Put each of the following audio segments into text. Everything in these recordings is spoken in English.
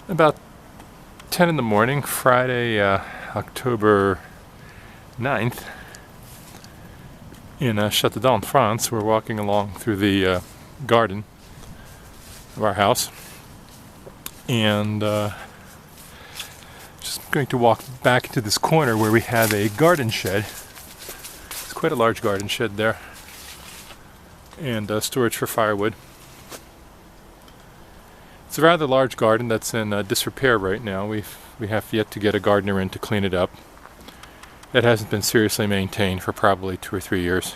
About 10 in the morning, Friday, October 9th, in Châteaudun, France. We're walking along through the garden of our house, and just going to walk back into this corner where we have a garden shed. It's quite a large garden shed there, and storage for firewood. It's a rather large garden that's in disrepair right now. We have yet to get a gardener in to clean it up. It hasn't been seriously maintained for probably 2 or 3 years.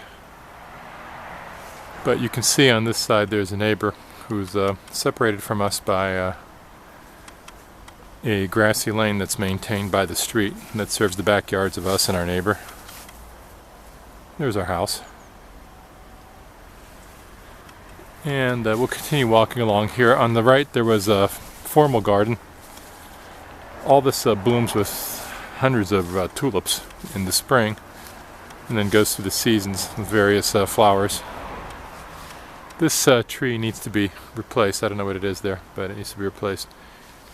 But you can see on this side there's a neighbor who's separated from us by a grassy lane that's maintained by the street that serves the backyards of us and our neighbor. There's our house. And we'll continue walking along here. On the right there was a formal garden. All this blooms with hundreds of tulips in the spring, and then goes through the seasons with various flowers. This tree needs to be replaced. I don't know what it is there, but it needs to be replaced.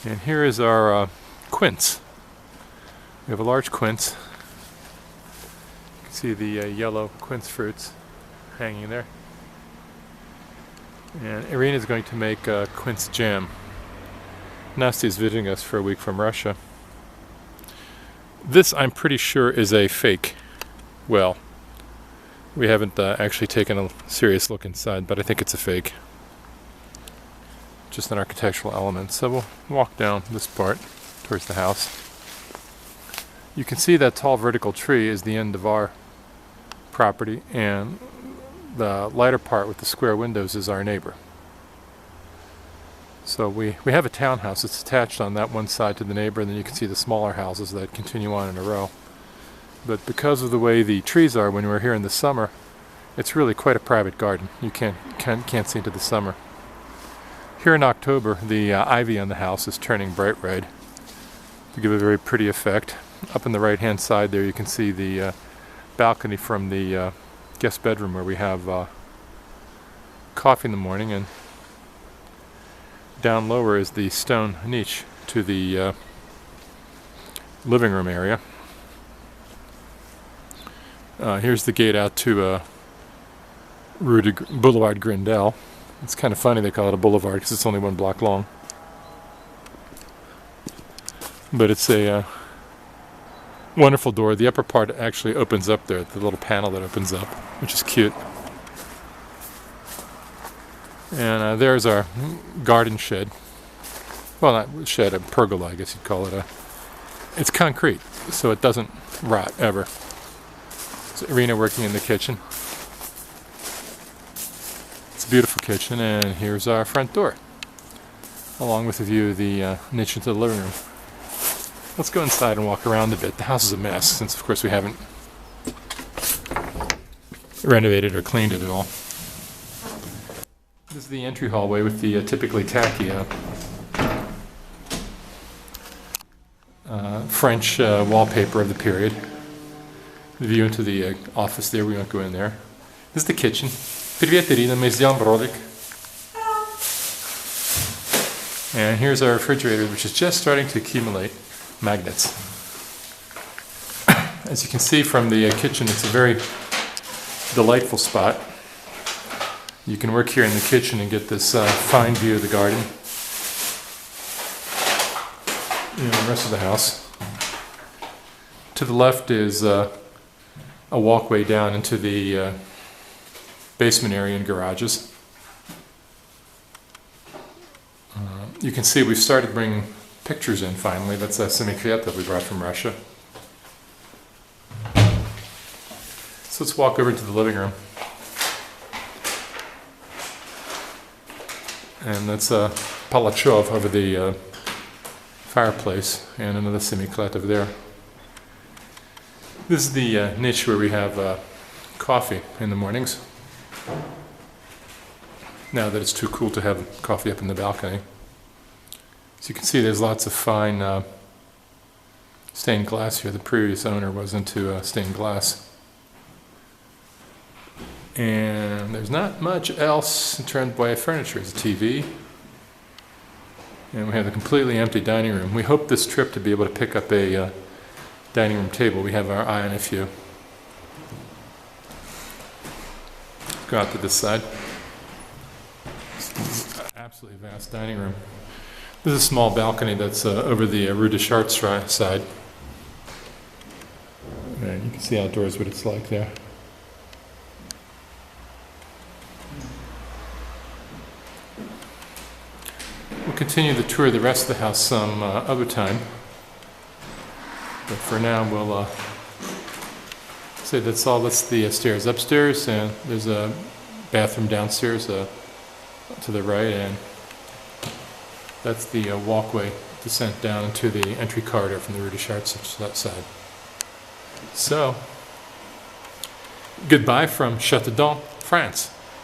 And here is our quince. We have a large quince. You can see the yellow quince fruits hanging there. And Irina is going to make quince jam. Nasty is visiting us for a week from Russia. This, I'm pretty sure, is a fake well. We haven't actually taken a serious look inside, but I think it's a fake. Just an architectural element. So we'll walk down this part towards the house. You can see that tall vertical tree is the end of our property, and the lighter part with the square windows is our neighbor. So we have a townhouse that's attached on that one side to the neighbor, and then you can see the smaller houses that continue on in a row. But because of the way the trees are when we're here in the summer, it's really quite a private garden. You can't see into the summer. Here in October, the ivy on the house is turning bright red to give a very pretty effect. Up on the right hand side there you can see the balcony from the guest bedroom where we have coffee in the morning, and down lower is the stone niche to the living room area. Here's the gate out to Boulevard Grindel. It's kind of funny they call it a boulevard because it's only 1 block long. But it's a wonderful door. The upper part actually opens up there, the little panel that opens up, which is cute. And there's our garden shed. Well, not shed, a pergola, I guess you'd call it. It's concrete, so it doesn't rot ever. So Irina working in the kitchen. It's a beautiful kitchen, and here's our front door, along with a view of the niche into the living room. Let's go inside and walk around a bit. The house is a mess, since of course we haven't renovated or cleaned it at all. This is the entry hallway with the typically tacky French wallpaper of the period. The view into the office there, we won't go in there. This is the kitchen. Привет, Ирина, мы сделаем бродик. And here's our refrigerator, which is just starting to accumulate magnets. As you can see from the kitchen, it's a very delightful spot. You can work here in the kitchen and get this fine view of the garden and the rest of the house. To the left is a walkway down into the basement area and garages. You can see we've started bringing pictures in finally. That's a semi-cleat that we brought from Russia. So let's walk over to the living room. And that's a palachov over the fireplace, and another semi-cleat over there. This is the niche where we have coffee in the mornings. Now that it's too cool to have coffee up in the balcony. As you can see, there's lots of fine stained glass here. The previous owner was into stained glass. And there's not much else in terms of furniture. There's a TV, And we have a completely empty dining room. We hope this trip to be able to pick up a dining room table. We have our eye on a few. Let's go out to this side. Absolutely vast dining room. There's a small balcony that's over the Rue de Chartres side. And you can see outdoors what it's like there. We'll continue the tour of the rest of the house some other time. But for now, we'll say that's all. That's the stairs upstairs, and there's a bathroom downstairs to the right, and that's the walkway descent down into the entry corridor from the Rue de Chartres side. So, goodbye from Châteaudun, France.